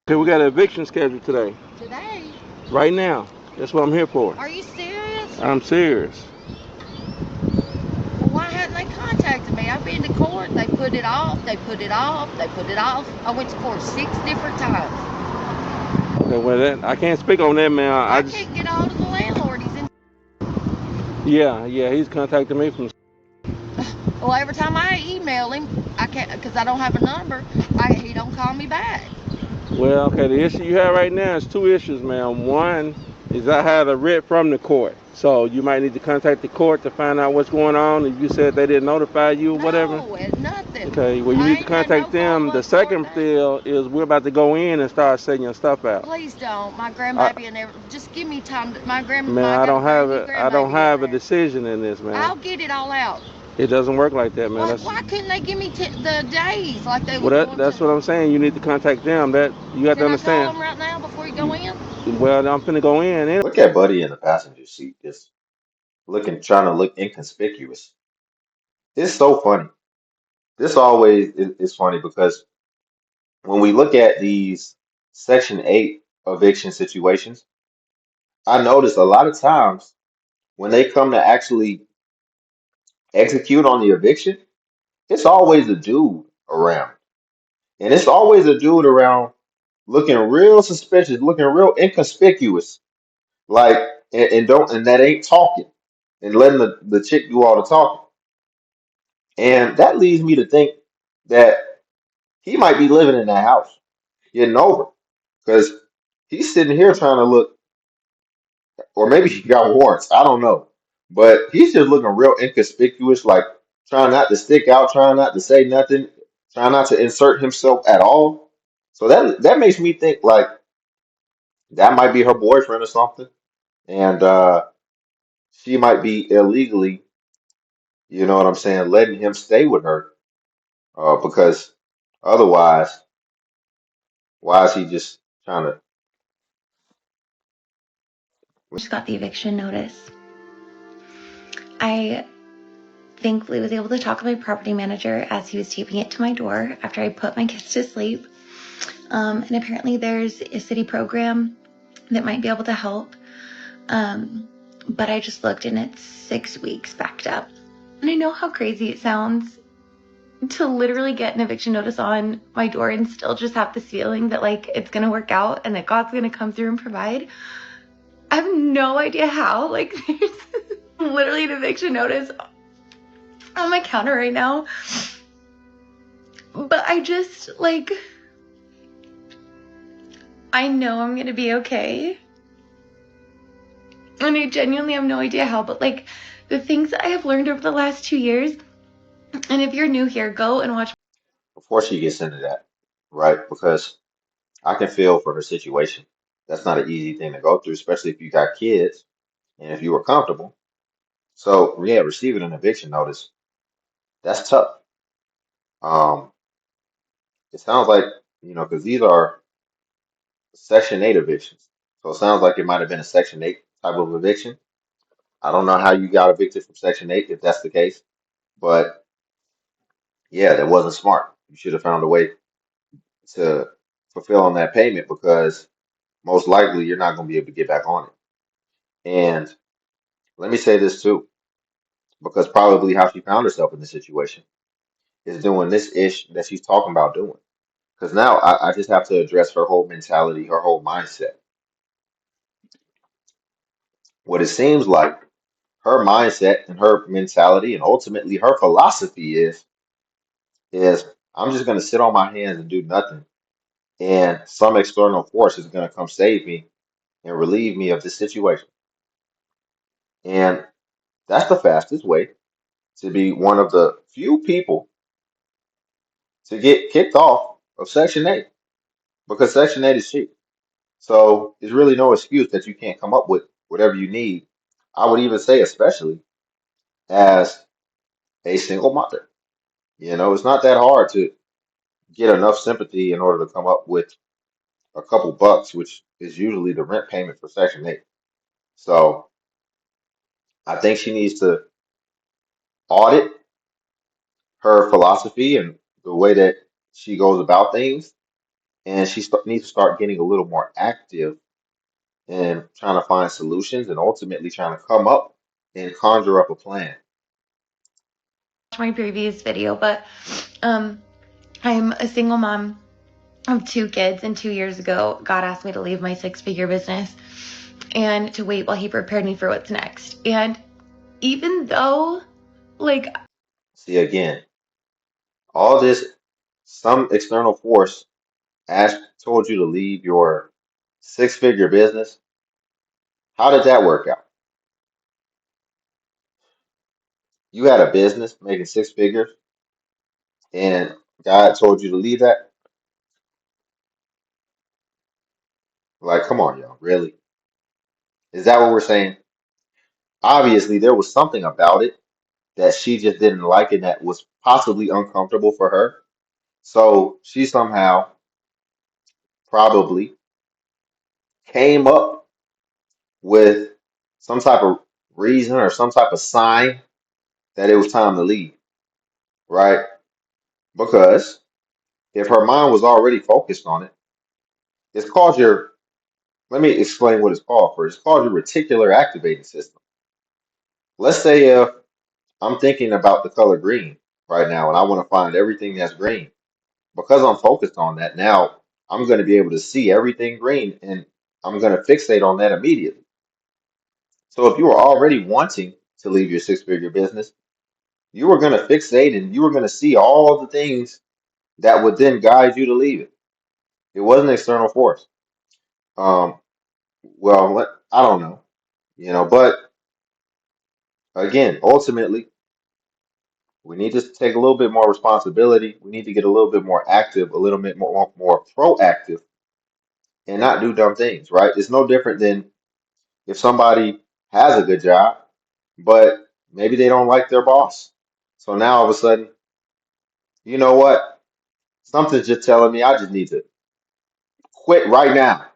Okay, we got an eviction scheduled today, Today? right now. That's what I'm here for. Are you serious? I'm serious. Well, why hadn't they contacted me? I've been to court. They put it off. They put it off. They put it off. I went to court 6 different times. Okay, well, I can't speak on that, man. I I just, can't get a hold of the landlord. He's in. yeah, he's contacting me from. Well, every time I email him, I can't because I don't have a number. He don't call me back. Well, okay, the issue you have right now is two issues, man. One is I had a writ from the court, so you might need to contact the court to find out what's going on. If you said they didn't notify you or whatever, No, it's nothing. okay, well, you I need to ain't had no contact call them. The whatsoever second back. deal is we're about to go in and start setting your stuff out. Please don't. My I, grandbaby and everything. Just give me time. man, I I got a don't brand have new it. I don't grandbaby in have a there. decision in this, man. I'll get it all out. It doesn't work like that, man. Why couldn't they give me the days like they Well, was going to? that's what I'm saying. You need to contact them. That you have to Can I call understand. them right now before you go You, in? well, I'm finna go in. Look at Buddy in the passenger seat, just looking, trying to look inconspicuous. It's so funny. This always is funny because when we look at these Section 8 eviction situations, I notice a lot of times when they come to actually execute on the eviction, it's always a dude around. And it's always a dude around looking real suspicious, looking real inconspicuous. Like, and that ain't talking and letting the chick do all the talking. And that leads me to think that he might be living in that house, getting over. Because he's sitting here trying to look, or maybe he got warrants. I don't know. But he's just looking real inconspicuous, like trying not to stick out, trying not to say nothing, trying not to insert himself at all. So that makes me think like that might be her boyfriend or something. And she might be illegally, you know what I'm saying, letting him stay with her. Because otherwise, why is he just trying to? Just got the eviction notice. I thankfully was able to talk to my property manager as he was taping it to my door after I put my kids to sleep. And apparently there's a city program that might be able to help. But I just looked and it's 6 weeks backed up. And I know how crazy it sounds to literally get an eviction notice on my door and still just have this feeling that like it's gonna work out and that God's gonna come through and provide. I have no idea how. Like there's literally an eviction notice on my counter right now. But I just like I know I'm gonna be okay. And I genuinely have no idea how, but like the things that I have learned over the last 2 years, and if you're new here, go and watch. Before she gets into that, right? Because I can feel for her situation. That's not an easy thing to go through, especially if you got kids and if you were comfortable. So yeah, receiving an eviction notice, that's tough. Um, it sounds like, because these are Section 8 evictions. So it sounds like it might have been a Section 8 type of eviction. I don't know how you got evicted from Section 8 if that's the case, but yeah, that wasn't smart. You should have found a way to fulfill on that payment because most likely you're not going to be able to get back on it. And let me say this too, because probably how she found herself in this situation is doing this ish that she's talking about doing. Because now I just have to address her whole mentality, her whole mindset. What it seems like her mindset and her mentality and ultimately her philosophy is I'm just going to sit on my hands and do nothing. And some external force is going to come save me and relieve me of this situation. And that's the fastest way to be one of the few people to get kicked off of Section 8 because Section 8 is cheap. So there's really no excuse that you can't come up with whatever you need. I would even say, especially as a single mother. It's not that hard to get enough sympathy in order to come up with a couple bucks, which is usually the rent payment for Section 8. So I think she needs to audit her philosophy and the way that she goes about things and needs to start getting a little more active and trying to find solutions and ultimately trying to come up and conjure up a plan. My previous video, but I'm a single mom of 2 kids, and 2 years ago, God asked me to leave my 6-figure business and to wait while He prepared me for what's next. And even though, like, See, again, all this, some external force told you to leave your 6-figure business. How did that work out? You had a business making 6 figures, and God told you to leave that? Like, come on, y'all, really? Is that what we're saying? Obviously, there was something about it that she just didn't like and that was possibly uncomfortable for her. So she somehow probably came up with some type of reason or some type of sign that it was time to leave, right? Because if her mind was already focused on it, it's called your, let me explain what it's called first. It's called your reticular activating system. Let's say if I'm thinking about the color green right now and I want to find everything that's green. Because I'm focused on that now, I'm going to be able to see everything green and I'm going to fixate on that immediately. So if you were already wanting to leave your 6-figure business, you were going to fixate and you were going to see all the things that would then guide you to leave it. It wasn't an external force. Um, I don't know, but again, ultimately, we need to take a little bit more responsibility. We need to get a little bit more active, a little bit more proactive, and not do dumb things, right? It's no different than if somebody has a good job, but maybe they don't like their boss. So now all of a sudden, you know what? Something's just telling me I just need to quit right now.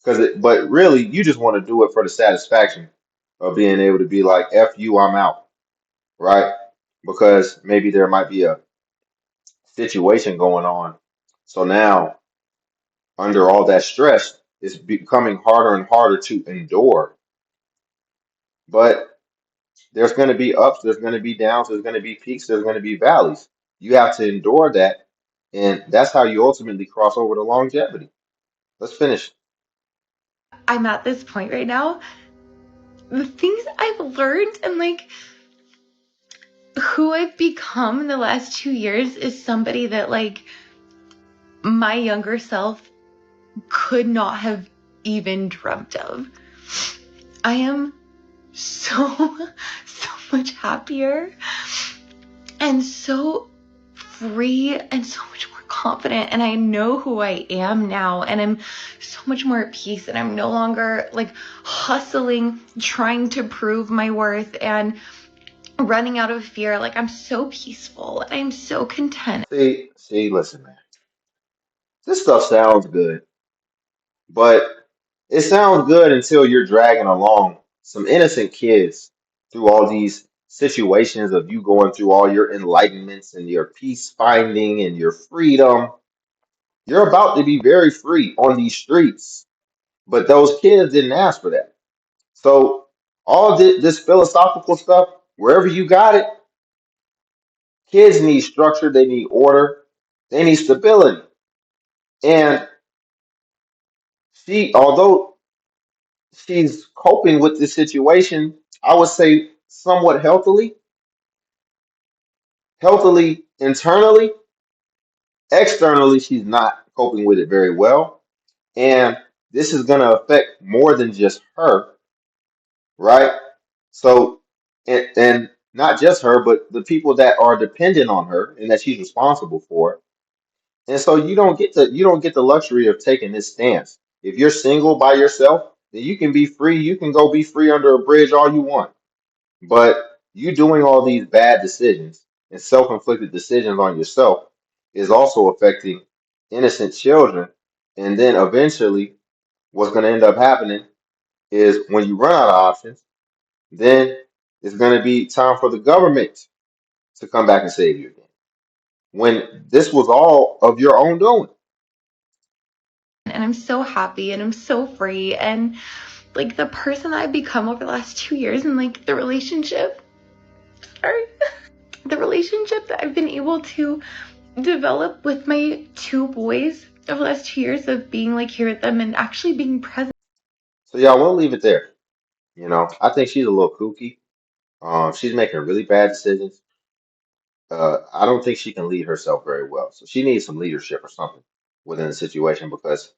But really, you just want to do it for the satisfaction of being able to be like, F you, I'm out, right? Because maybe there might be a situation going on. So now, under all that stress, it's becoming harder and harder to endure. But there's going to be ups, there's going to be downs, there's going to be peaks, there's going to be valleys. You have to endure that, and that's how you ultimately cross over to longevity. Let's finish. I'm at this point right now, the things I've learned and like who I've become in the last 2 years is somebody that like my younger self could not have even dreamt of. I am so, so much happier and so free and so much more confident. And I know who I am now. And I'm so much more at peace. And I'm no longer like hustling, trying to prove my worth and running out of fear. Like I'm so peaceful. I'm so content. Listen, man. This stuff sounds good, but it sounds good until you're dragging along some innocent kids through all these situations of you going through all your enlightenments and your peace finding and your freedom. You're about to be very free on these streets, but those kids didn't ask for that. So all this philosophical stuff, wherever you got it, kids need structure, they need order, they need stability. And although she's coping with this situation, I would say somewhat healthily internally, externally, she's not coping with it very well. And this is going to affect more than just her, right? So, and not just her, but the people that are dependent on her and that she's responsible for. And so you don't get the luxury of taking this stance. If you're single by yourself, then you can be free. You can go be free under a bridge all you want. But you doing all these bad decisions and self-inflicted decisions on yourself is also affecting innocent children. And then eventually, what's going to end up happening is when you run out of options, then it's going to be time for the government to come back and save you again. When this was all of your own doing. and I'm so happy and I'm so free. And like the person I've become over the last 2 years, and like the relationship, the relationship that I've been able to develop with my 2 boys over the last 2 years of being like here with them and actually being present. So y'all, we'll leave it there. You know, I think she's a little kooky. She's making really bad decisions. I don't think she can lead herself very well. So she needs some leadership or something within the situation because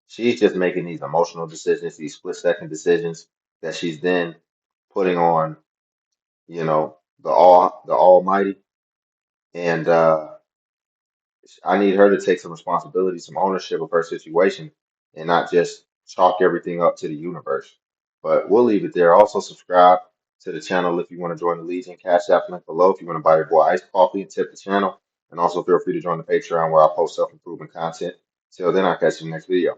she's just making these emotional decisions, these split-second decisions that she's then putting on, you know, the Almighty. And I need her to take some responsibility, some ownership of her situation, and not just chalk everything up to the universe. But we'll leave it there. Also, subscribe to the channel if you want to join the Legion. Cash App link below if you want to buy your boy iced coffee and tip the channel. And also feel free to join the Patreon where I post self-improvement content. Till then, I'll catch you in the next video.